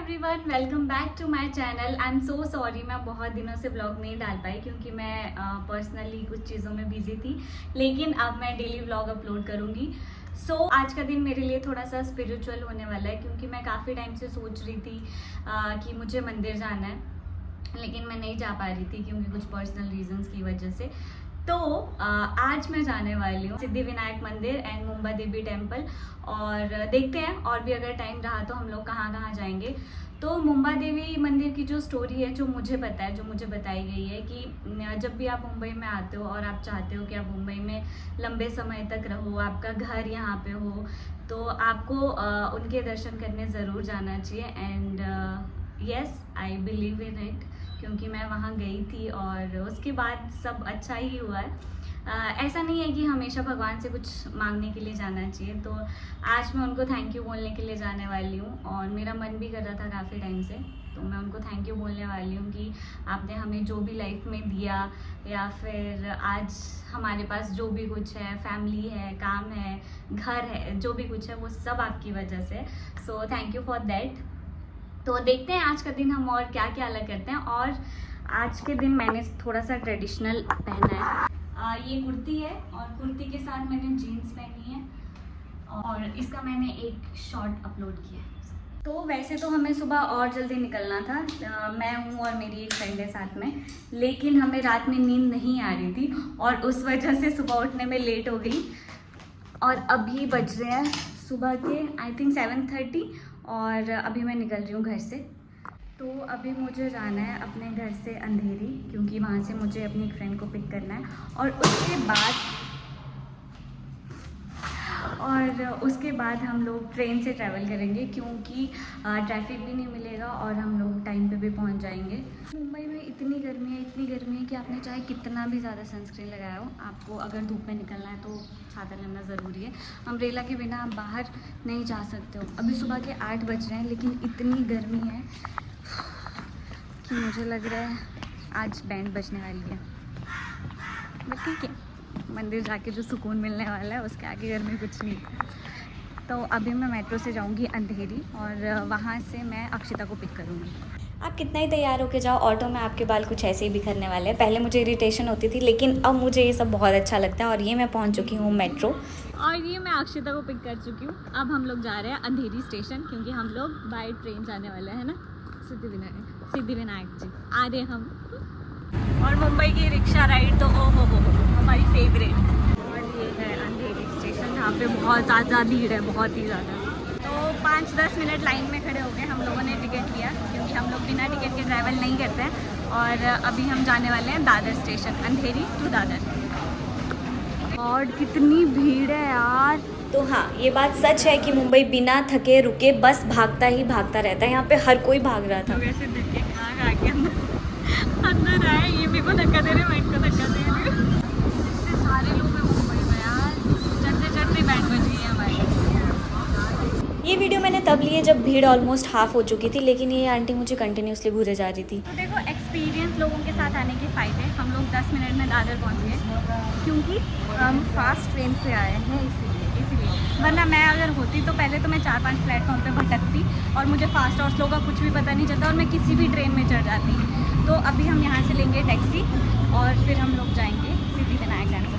Everyone, welcome back to my channel. I am so sorry, मैं बहुत दिनों से व्लॉग नहीं डाल पाई क्योंकि मैं पर्सनली कुछ चीज़ों में बिजी थी। लेकिन अब मैं डेली व्लॉग अपलोड करूँगी। सो आज का दिन मेरे लिए थोड़ा सा स्पिरिचुअल होने वाला है क्योंकि मैं काफ़ी टाइम से सोच रही थी कि मुझे मंदिर जाना है, लेकिन मैं नहीं जा पा रही थी क्योंकि कुछ पर्सनल रीजंस की वजह से। तो आज मैं जाने वाली हूँ सिद्धि विनायक मंदिर एंड मुंबा देवी टेम्पल, और देखते हैं और भी अगर टाइम रहा तो हम लोग कहाँ कहाँ जाएंगे। तो मुंबा देवी मंदिर की जो स्टोरी है, जो मुझे पता है, जो मुझे बताई गई है कि जब भी आप मुंबई में आते हो और आप चाहते हो कि आप मुंबई में लंबे समय तक रहो, आपका घर यहाँ पे हो, तो आपको उनके दर्शन करने ज़रूर जाना चाहिए। And yes, I believe in it क्योंकि मैं वहाँ गई थी और उसके बाद सब अच्छा ही हुआ है। ऐसा नहीं है कि हमेशा भगवान से कुछ मांगने के लिए जाना चाहिए। तो आज मैं उनको थैंक यू बोलने के लिए जाने वाली हूँ और मेरा मन भी कर रहा था काफ़ी टाइम से, तो मैं उनको थैंक यू बोलने वाली हूँ कि आपने हमें जो भी लाइफ में दिया या फिर आज हमारे पास जो भी कुछ है, फैमिली है, काम है, घर है, जो भी कुछ है वो सब आपकी वजह से। So thank you for that. तो देखते हैं आज का दिन हम और क्या क्या अलग करते हैं। और आज के दिन मैंने थोड़ा सा ट्रेडिशनल पहना है। ये कुर्ती है और कुर्ती के साथ मैंने जीन्स पहनी है और इसका मैंने एक शॉर्ट अपलोड किया है। तो वैसे तो हमें सुबह और जल्दी निकलना था, मैं हूँ और मेरी एक फ्रेंड है साथ में, लेकिन हमें रात में नींद नहीं आ रही थी और उस वजह से सुबह उठने में लेट हो गई। और अभी बज रहे हैं सुबह के आई थिंक 7:30 और अभी मैं निकल रही हूँ घर से। तो अभी मुझे जाना है अपने घर से अंधेरी क्योंकि वहाँ से मुझे अपनी एक फ्रेंड को पिक करना है और उसके बाद हम लोग ट्रेन से ट्रैवल करेंगे क्योंकि ट्रैफिक भी नहीं मिलेगा और हम लोग टाइम पे भी पहुँच जाएंगे। मुंबई में इतनी गर्मी है कि आपने चाहे कितना भी ज़्यादा सनस्क्रीन लगाया हो, आपको अगर धूप में निकलना है तो छाता लेना ज़रूरी है। अम्ब्रेला के बिना आप बाहर नहीं जा सकते हो। अभी सुबह के 8 बज रहे हैं लेकिन इतनी गर्मी है कि मुझे लग रहा है आज बैंड बजने वाली है। बट ठीक है, मंदिर जाके जो सुकून मिलने वाला है उसके आगे घर में कुछ नहीं। तो अभी मैं मेट्रो से जाऊंगी अंधेरी और वहाँ से मैं अक्षिता को पिक करूँगी। आप कितना ही तैयार होके जाओ, ऑटो में आपके बाल कुछ ऐसे ही बिखरने वाले हैं। पहले मुझे इरिटेशन होती थी लेकिन अब मुझे ये सब बहुत अच्छा लगता है। और ये मैं पहुँच चुकी हूँ मेट्रो और ये मैं अक्षिता को पिक कर चुकी हूँ। अब हम लोग जा रहे हैं अंधेरी स्टेशन क्योंकि हम लोग बाय ट्रेन जाने वाले हैं ना सिद्धि विनायक जी आ रहे हम। और मुंबई की रिक्शा राइड तो ओ हो हमारी फेवरेट। और ये है अंधेरी स्टेशन जहाँ पे बहुत ज़्यादा भीड़ है, बहुत ही ज़्यादा। तो 5-10 मिनट लाइन में खड़े हो गए, हम लोगों ने टिकट लिया क्योंकि हम लोग बिना टिकट के ट्रैवल नहीं करते हैं। और अभी हम जाने वाले हैं दादर स्टेशन, अंधेरी टू दादर। और कितनी भीड़ है यार। तो हाँ, ये बात सच है कि मुंबई बिना थके रुके बस भागता ही भागता रहता है। यहाँ पे हर कोई भाग रहा था। वैसे देख के अंदर आए, ये मेरे को धक्का दे रहे, मैं इनको धक्का दे रही हूँ। इतने सारे लोग हैं मुंबई में यार, चढ़ते बैंड बजी है हमारी। ये वीडियो मैंने तब लिए जब भीड़ ऑलमोस्ट हाफ हो चुकी थी, लेकिन ये आंटी मुझे कंटिन्यूसली घूरे जा रही थी। तो देखो, एक्सपीरियंस लोगों के साथ आने के फ़ायदे। हम लोग 10 मिनट में दादर पहुँच गए क्योंकि हम फास्ट ट्रेन से आए हैं, इसीलिए। वरना मैं अगर होती तो पहले तो मैं 4-5 प्लेटफॉर्म पे भटकती और मुझे फास्ट और स्लो का कुछ भी पता नहीं चलता और मैं किसी भी ट्रेन में चढ़ जाती। तो अभी हम यहाँ से लेंगे टैक्सी और फिर हम लोग जाएंगे सिद्धि विनायक टेम्पल।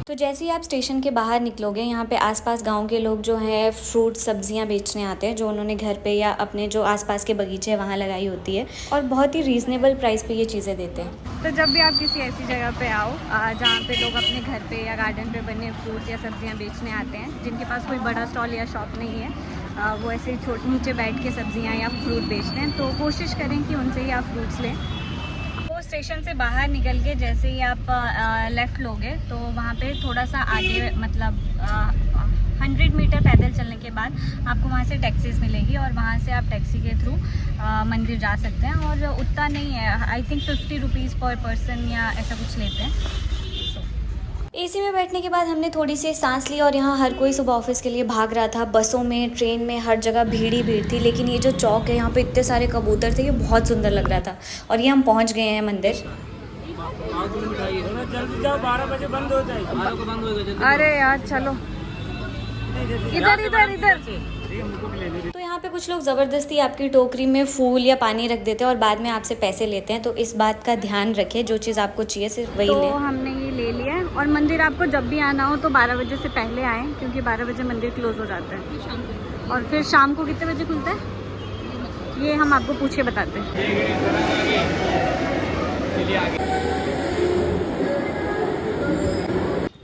तो जैसे ही आप स्टेशन के बाहर निकलोगे, यहाँ पे आसपास गांव के लोग जो हैं फ्रूट सब्जियाँ बेचने आते हैं, जो उन्होंने घर पे या अपने जो आसपास के बगीचे हैं वहाँ लगाई होती है और बहुत ही रीज़नेबल प्राइस पे ये चीज़ें देते हैं। तो जब भी आप किसी ऐसी जगह पे आओ जहाँ पे लोग अपने घर पे या गार्डन पे बने फ्रूट्स या सब्जियाँ बेचने आते हैं, जिनके पास कोई बड़ा स्टॉल या शॉप नहीं है, वो ऐसे नीचे बैठ के सब्जियाँ या फ्रूट बेचते हैं, तो कोशिश करें कि उनसे ही आप फ्रूट्स लें। स्टेशन से बाहर निकल के जैसे ही आप लेफ़्ट लोगे तो वहाँ पे थोड़ा सा आगे, मतलब 100 मीटर पैदल चलने के बाद आपको वहाँ से टैक्सीज़ मिलेगी और वहाँ से आप टैक्सी के थ्रू मंदिर जा सकते हैं। और उतना नहीं है, आई थिंक 50 रुपीज़ पर पर्सन या ऐसा कुछ लेते हैं। एसी में बैठने के बाद हमने थोड़ी सी सांस ली और यहाँ हर कोई सुबह ऑफिस के लिए भाग रहा था। बसों में, ट्रेन में, हर जगह भीड़ ही भीड़ थी। लेकिन ये जो चौक है, यहाँ पे इतने सारे कबूतर थे, ये बहुत सुंदर लग रहा था। और ये हम पहुँच गए हैं मंदिर। जल्दी जाओ, 12 बजे बंद हो जाएगी। अरे यार चलो, इधर तो यहाँ पे कुछ लोग ज़बरदस्ती आपकी टोकरी में फूल या पानी रख देते हैं और बाद में आपसे पैसे लेते हैं, तो इस बात का ध्यान रखें, जो चीज़ आपको चाहिए सिर्फ वही लें। तो हमने ये ले लिया है। और मंदिर आपको जब भी आना हो तो 12 बजे से पहले आएँ, क्योंकि 12 बजे मंदिर क्लोज हो जाता है। और फिर शाम को कितने बजे खुलता है ये हम आपको पूछ के बताते हैं।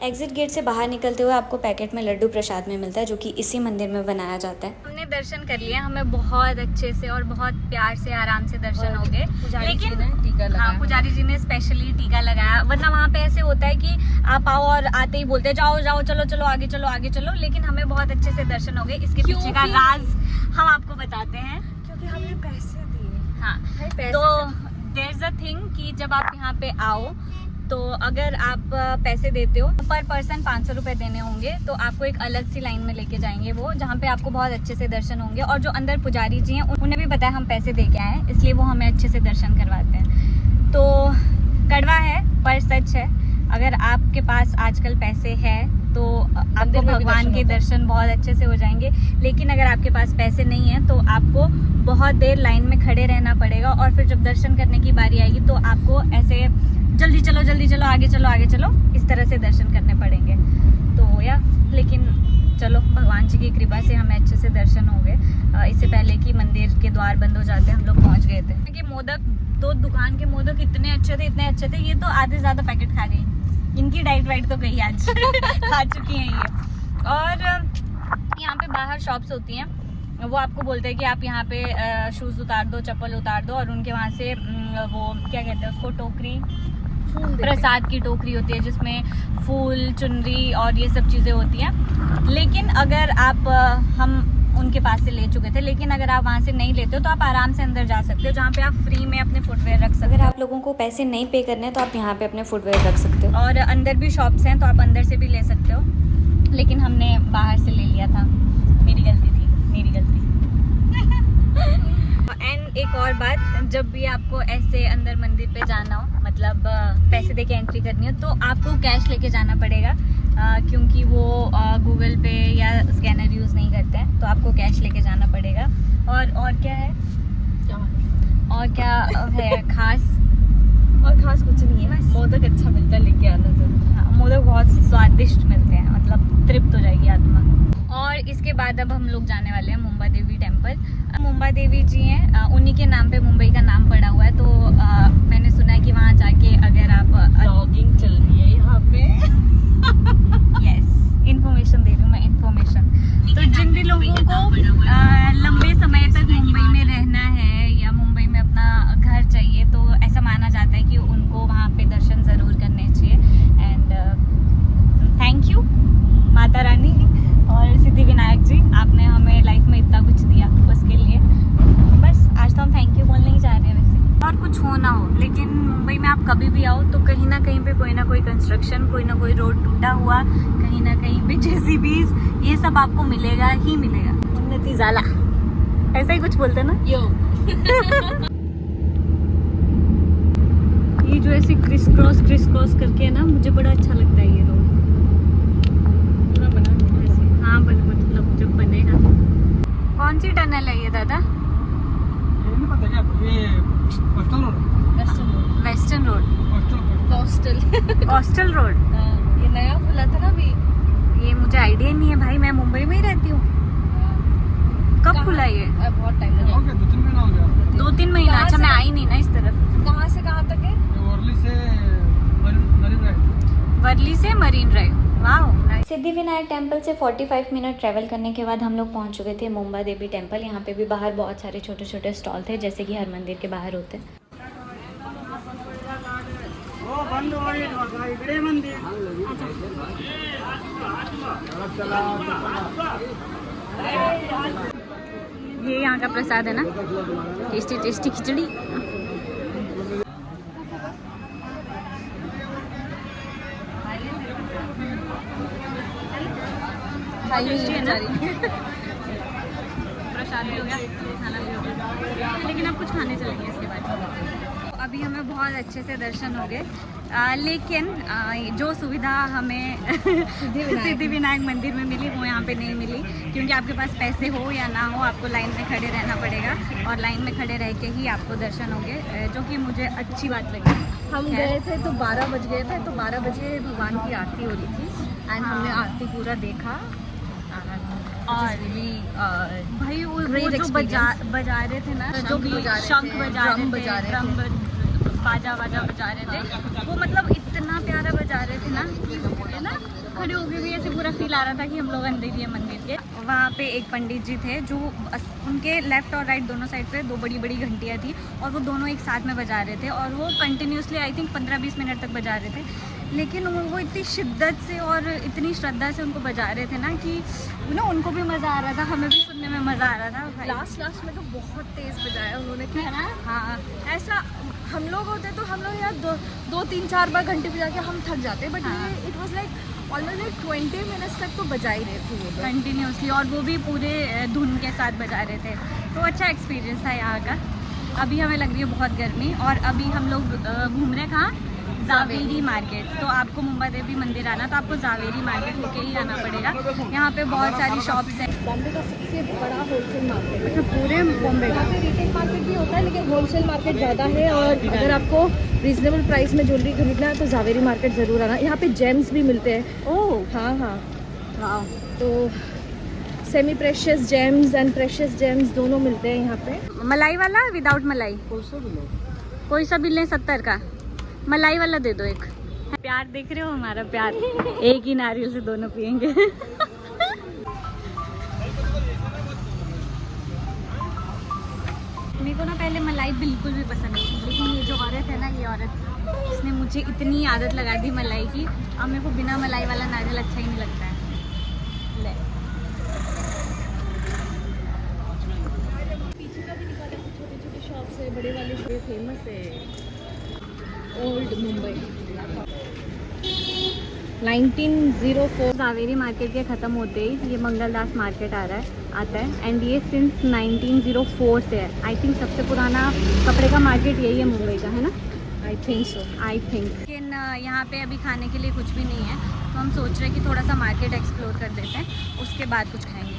एग्जिट गेट से बाहर निकलते हुए आपको पैकेट में लड्डू प्रसाद में मिलता है, जो कि इसी मंदिर में बनाया जाता है। हमने दर्शन कर लिया, हमें बहुत अच्छे से और बहुत प्यार से आराम से दर्शन हो गए। लेकिन हाँ, पुजारी जी ने स्पेशली टीका लगाया, वरना वहाँ पे ऐसे होता है कि आप आओ और आते ही बोलते हैं जाओ जाओ चलो चलो आगे चलो आगे चलो। लेकिन हमें बहुत अच्छे से दर्शन हो गए। इसके पीछे का राज हम आपको बताते हैं, क्योंकि हमने पैसे दिए। हाँ, तो देयर इज अ थिंग कि जब आप यहाँ पे आओ तो अगर आप पैसे देते हो, पर पर्सन 500 रुपये देने होंगे, तो आपको एक अलग सी लाइन में लेके जाएंगे वो, जहाँ पे आपको बहुत अच्छे से दर्शन होंगे। और जो अंदर पुजारी जी हैं उन्हें भी पता है हम पैसे दे के आए हैं, इसलिए वो हमें अच्छे से दर्शन करवाते हैं। तो कड़वा है पर सच है, अगर आपके पास आजकल पैसे हैं तो आपको भगवान के दर्शन बहुत अच्छे से हो जाएंगे। लेकिन अगर आपके पास पैसे नहीं है तो आपको बहुत देर लाइन में खड़े रहना पड़ेगा, और फिर जब दर्शन करने की बारी आएगी तो आपको ऐसे जल्दी चलो आगे चलो इस तरह से दर्शन करने पड़ेंगे। तो लेकिन चलो, भगवान जी की कृपा से हमें अच्छे से दर्शन हो गए। इससे पहले कि मंदिर के द्वार बंद हो जाते हम लोग पहुंच गए थे। कि मोदक, तो दुकान के मोदक इतने अच्छे थे, ये तो आधे ज़्यादा पैकेट खा गई। इनकी डाइट वाइट तो गई आज खा चुकी हैं ये। और यहाँ पे बाहर शॉप्स होती हैं, वो आपको बोलते हैं कि आप यहाँ पे शूज़ उतार दो, चप्पल उतार दो, और उनके वहाँ से वो क्या कहते हैं उसको, टोकरी, प्रसाद की टोकरी होती है जिसमें फूल, चुनरी और ये सब चीज़ें होती हैं। लेकिन अगर आप हम उनके पास से ले चुके थे, लेकिन अगर आप वहाँ से नहीं लेते हो तो आप आराम से अंदर जा सकते हो, जहाँ पे आप फ्री में अपने फुटवेयर रख सकते हो। अगर आप लोगों को पैसे नहीं पे करने हैं तो आप यहाँ पे अपने फुटवेयर रख सकते हो। और अंदर भी शॉप्स हैं तो आप अंदर से भी ले सकते हो, लेकिन हमने बाहर से ले लिया था। मेरी गलती थी। एंड एक और बात, जब भी आपको ऐसे अंदर मंदिर पे जाना हो, मतलब पैसे दे के एंट्री करनी हो, तो आपको कैश लेके जाना पड़ेगा, क्योंकि वो गूगल पे या स्कैनर यूज़ नहीं करते हैं, तो आपको कैश लेके जाना पड़ेगा। और क्या है खास? और खास कुछ नहीं है, मोदक अच्छा मिलता है, लेके आना जरूर। हाँ, मोदक बहुत स्वादिष्ट मिलते हैं, मतलब तृप्त हो जाएगी आत्मा। और इसके बाद अब हम लोग जाने वाले हैं मुंबा देवी टेम्पल। मुंबा देवी जी हैं, उन्हीं के नाम पे मुंबई का नाम पड़ा हुआ है। तो मैंने सुना है कि वहाँ जाके अगर आप ब्लॉगिंग चल रही है यहाँ पे यस, इन्फॉर्मेशन दे रही हूँ मैं, इन्फॉर्मेशन। तो जिन भी लोगों को लंबे समय तक मुंबई में रहना है या मुंबई में अपना घर चाहिए, तो ऐसा माना जाता है कि उनको वहाँ पे दर्शन ज़रूर करने चाहिए। And thank you Mata Rani और सिद्धि विनायक जी, आपने हमें लाइफ में इतना कुछ दिया, उसके लिए बस आज तो हम थैंक यू बोलने ही जा रहे हैं। वैसे और कुछ हो ना हो, लेकिन मुंबई में आप कभी भी आओ तो कहीं ना कहीं पे कोई ना कोई कंस्ट्रक्शन, कोई ना कोई रोड टूटा हुआ, कहीं ना कहीं पे जेसीबीज, ये सब आपको मिलेगा ही मिलेगा। उन्नति ज़ाला ऐसा ही कुछ बोलते हैं ना यो ये जो ऐसे क्रिस क्रॉस करके है ना, मुझे बड़ा अच्छा लगता है ये रोड। हाँ, मतलब जब बनेगा। कौन सी टनल है ये दादा? Western road coastal road. ये नया खुला था ना अभी। ये मुझे आइडिया नहीं है भाई, मैं मुंबई में ही रहती हूँ। कब खुला ये? बहुत टाइम लगा, 2-3 महीना हो गया। 2-3 महीना? अच्छा, मैं आई नहीं ना इस तरफ। कहाँ से कहाँ तक है? वर्ली से marine drive. Wow. Siddhi Vinayak temple से 45 मिनट ट्रैवल करने के बाद हम लोग पहुंच चुके थे मुंबा देवी टेम्पल। यहाँ पे भी बाहर बहुत सारे छोटे छोटे स्टॉल थे, जैसे कि हर मंदिर के बाहर होते हैं। ये यहाँ का प्रसाद है ना, टेस्टी टेस्टी खिचड़ी। प्रसाद भी हो गया, खाना भी हो गया, लेकिन अब कुछ खाने चलेंगे इसके बाद। तो अभी हमें बहुत अच्छे से दर्शन हो गए। लेकिन जो सुविधा हमें सिद्धि विनायक मंदिर में मिली वो यहाँ पे नहीं मिली, क्योंकि आपके पास पैसे हो या ना हो आपको लाइन में खड़े रहना पड़ेगा और लाइन में खड़े रह के ही आपको दर्शन होंगे, जो कि मुझे अच्छी बात लगी। हम गए थे तो 12 बज गए थे, तो 12 बजे भगवान की आरती हो रही थी एंड हमने आरती पूरा देखा और भाई वो जो बजा रहे थे ना, जो भी शंख बजा रहे थे, ड्रम बाजा बजा रहे थे, वो मतलब इतना प्यारा बजा रहे थे ना कि ना खड़े होके भी ऐसे पूरा फील आ रहा था कि हम लोग अंदर ही है मंदिर के। वहाँ पे एक पंडित जी थे जो उनके लेफ्ट और राइट दोनों साइड पे 2 बड़ी बड़ी घंटियाँ थी और वो दोनों एक साथ में बजा रहे थे और वो कंटिन्यूसली आई थिंक 15-20 मिनट तक बजा रहे थे, लेकिन वो इतनी शिद्दत से और इतनी श्रद्धा से उनको बजा रहे थे ना कि उनको भी मज़ा आ रहा था, हमें भी सुनने में मज़ा आ रहा था। लास्ट में तो बहुत तेज़ बजाया उन्होंने, है ना? हाँ, ऐसा हम लोग होते तो हम लोग यार 2-3-4 बार घंटे बजा के हम थक जाते, but it was like almost 20 minutes तक तो बजा ही रहे थे वो कंटिन्यूसली, और वो भी पूरे धुन के साथ बजा रहे थे। तो अच्छा एक्सपीरियंस था यहाँ का। अभी हमें लग रही है बहुत गर्मी और अभी हम लोग घूम रहे हैं कहाँ? जावेरी मार्केट। तो आपको मुंबई देवी मंदिर आना तो आपको जावेरी मार्केट होके ही आना पड़ेगा। यहाँ पे बहुत सारी शॉप्स हैं। बॉम्बे का सबसे बड़ा होलसेल मार्केट है पूरे बॉम्बे का। रिटेल मार्केट भी होता है लेकिन होलसेल मार्केट ज़्यादा है, और अगर आपको रीजनेबल प्राइस में ज्वेलरी खरीदना है तो जावेरी मार्केट ज़रूर आना। यहाँ पे जेम्स भी मिलते हैं। ओह हाँ, वाह। तो semi precious James and precious James दोनों मिलते हैं यहाँ पे। मलाई वाला विदाउट मलाई? कोई सा भी लें 70 का। मलाई वाला दे दो एक। प्यार देख रहे हो हमारा प्यार, एक ही नारियल से दोनों पियेंगे। मेरे को ना पहले मलाई बिल्कुल भी पसंद नहीं थी, लेकिन ये जो औरत है ना, ये औरत इसने मुझे इतनी आदत लगा दी मलाई की, अब मेरे को बिना मलाई वाला नारियल अच्छा ही नहीं लगता है। ले पीछे का भी निकाले, छोटे छोटे शॉप्स है, बड़े वाले शॉप फेमस है ओल्ड मुंबई। 1904 जावेरी मार्केट के ख़त्म होते ही ये मंगलदास मार्केट आता है एंड ये सिंस 1904 से है। आई थिंक सबसे पुराना कपड़े का मार्केट यही है मुंबई का, है ना? I think so. लेकिन यहाँ पे अभी खाने के लिए कुछ भी नहीं है, तो हम सोच रहे हैं कि थोड़ा सा मार्केट एक्सप्लोर कर देते हैं, उसके बाद कुछ खाएंगे।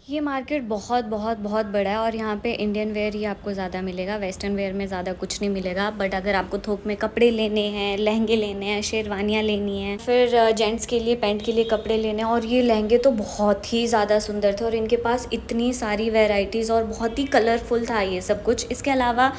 ये मार्केट बहुत बहुत बहुत बड़ा है और यहाँ पे इंडियन वेयर ही आपको ज़्यादा मिलेगा, वेस्टर्न वेयर में ज़्यादा कुछ नहीं मिलेगा। बट अगर आपको थोक में कपड़े लेने हैं, लहंगे लेने हैं, शेरवानियाँ लेनी हैं, फिर जेंट्स के लिए पैंट के लिए कपड़े लेने हैं, और ये लहंगे तो बहुत ही ज़्यादा सुंदर थे और इनके पास इतनी सारी वेराइटीज़ और बहुत ही कलरफुल था ये सब कुछ। इसके अलावा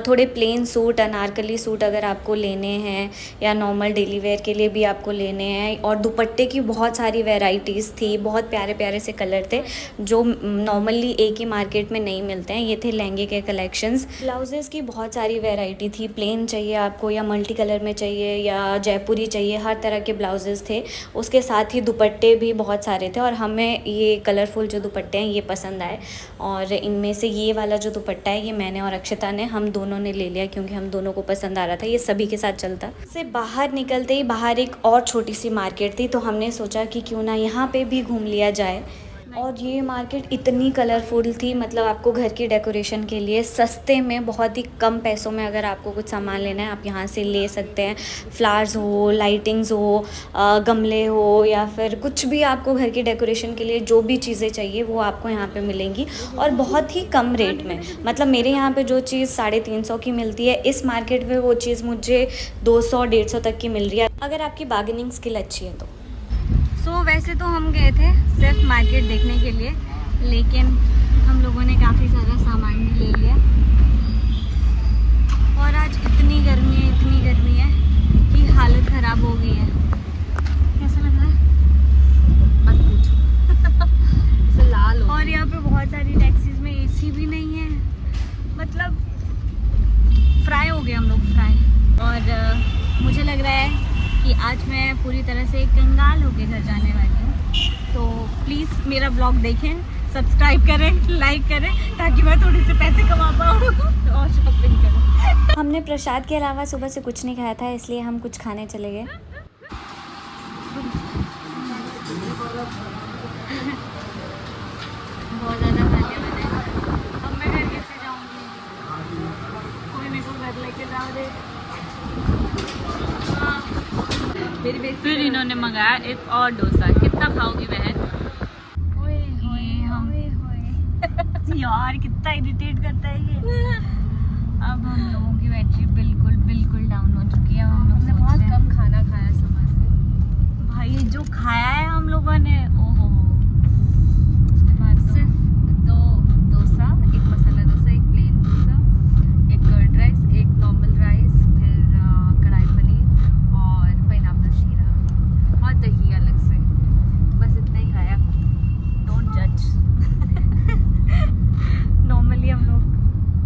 थोड़े प्लेन सूट, अनारकली सूट अगर आपको लेने हैं या नॉर्मल डेली वेयर के लिए भी आपको लेने हैं, और दुपट्टे की बहुत सारी वेराइटीज़ थी, बहुत प्यारे प्यारे से कलर थे जो नॉर्मली एक ही मार्केट में नहीं मिलते हैं। ये थे लहंगे के कलेक्शंस। ब्लाउजेस की बहुत सारी वैरायटी थी, प्लेन चाहिए आपको या मल्टी कलर में चाहिए या जयपुरी चाहिए, हर तरह के ब्लाउजेस थे। उसके साथ ही दुपट्टे भी बहुत सारे थे और हमें ये कलरफुल जो दुपट्टे हैं ये पसंद आए, और इनमें से ये वाला जो दुपट्टा है ये मैंने और अक्षता ने, हम दोनों ने ले लिया क्योंकि हम दोनों को पसंद आ रहा था। ये सभी के साथ चलता। से बाहर निकलते ही बाहर एक और छोटी सी मार्केट थी, तो हमने सोचा कि क्यों ना यहाँ पे भी घूम लिया जाए। और ये मार्केट इतनी कलरफुल थी, मतलब आपको घर की डेकोरेशन के लिए सस्ते में, बहुत ही कम पैसों में अगर आपको कुछ सामान लेना है आप यहाँ से ले सकते हैं। फ्लावर्स हो, लाइटिंग्स हो, गमले हो, या फिर कुछ भी आपको घर की डेकोरेशन के लिए जो भी चीज़ें चाहिए वो आपको यहाँ पे मिलेंगी और बहुत ही कम रेट में। मतलब मेरे यहाँ पे जो चीज़ 350 की मिलती है, इस मार्केट में वो चीज़ मुझे 200-150 तक की मिल रही है, अगर आपकी बार्गेनिंग स्किल अच्छी है तो। वैसे तो हम गए थे सिर्फ मार्केट देखने के लिए, लेकिन हम लोगों ने काफ़ी सारा सामान भी ले लिया, और आज इतनी गर्मी है कि हालत ख़राब हो गई है। कैसा लग रहा है? मत पूछो। लाल हो। और यहाँ पे बहुत सारी टैक्सीज में एसी भी नहीं है, मतलब फ्राई हो गए हम लोग, फ्राई। और मुझे लग रहा है कि आज मैं पूरी तरह से कंगाल होके घर जाने वाली हूँ। तो प्लीज़ मेरा ब्लॉग देखें, सब्सक्राइब करें, लाइक करें, ताकि मैं थोड़े से पैसे कमा पाऊँ और शॉपिंग करूँ। हमने प्रसाद के अलावा सुबह से कुछ नहीं खाया था, इसलिए हम कुछ खाने चले गए। बहुत ज़्यादा खाने वाले हैं। अब मैं घर कैसे जाऊँगी? कोई मेरे को घर लेके जाओ दे। इन्होंने मंगाया एक और डोसा। कितना खाओगी बहन? यार कितना इरिटेट करता है ये। अब हम लोगों की बैटरी बिल्कुल डाउन हो चुकी है। हम लोग बहुत कम खाना खाया सुबह से। भाई जो खाया है हम लोगों ने, ओहो, उसके बाद सिर्फ दो डोसा, एक मसाला डोसा, एक प्लेन डोसा, एक कर्ड राइस, एक नॉर्मल राइस, फिर कढ़ाई पनीर और पाइनएप्पल शीरा और दही अलग से। बस इतना ही खाया। डोंट जज। नॉर्मली हम लोग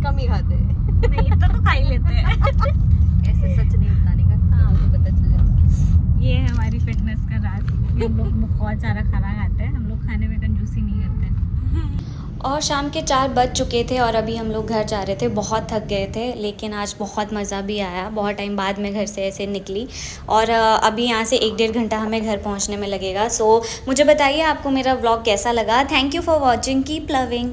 कम ही खाते हैं। नहीं, इतना तो खा ही लेते हैं। ऐसे सच नहीं बताने का, हाँ। तो पता चल जाता। ये है हमारी फिटनेस का राज। हम लोग बहुत सारा खाना खाते हैं। हम लोग खाने में कंजूसी नहीं करते। और शाम के 4 बज चुके थे और अभी हम लोग घर जा रहे थे। बहुत थक गए थे, लेकिन आज बहुत मज़ा भी आया। बहुत टाइम बाद मैं घर से ऐसे निकली और अभी यहाँ से 1-1.5 घंटा हमें घर पहुँचने में लगेगा। सो मुझे बताइए आपको मेरा व्लॉग कैसा लगा। Thank you for watching, keep loving.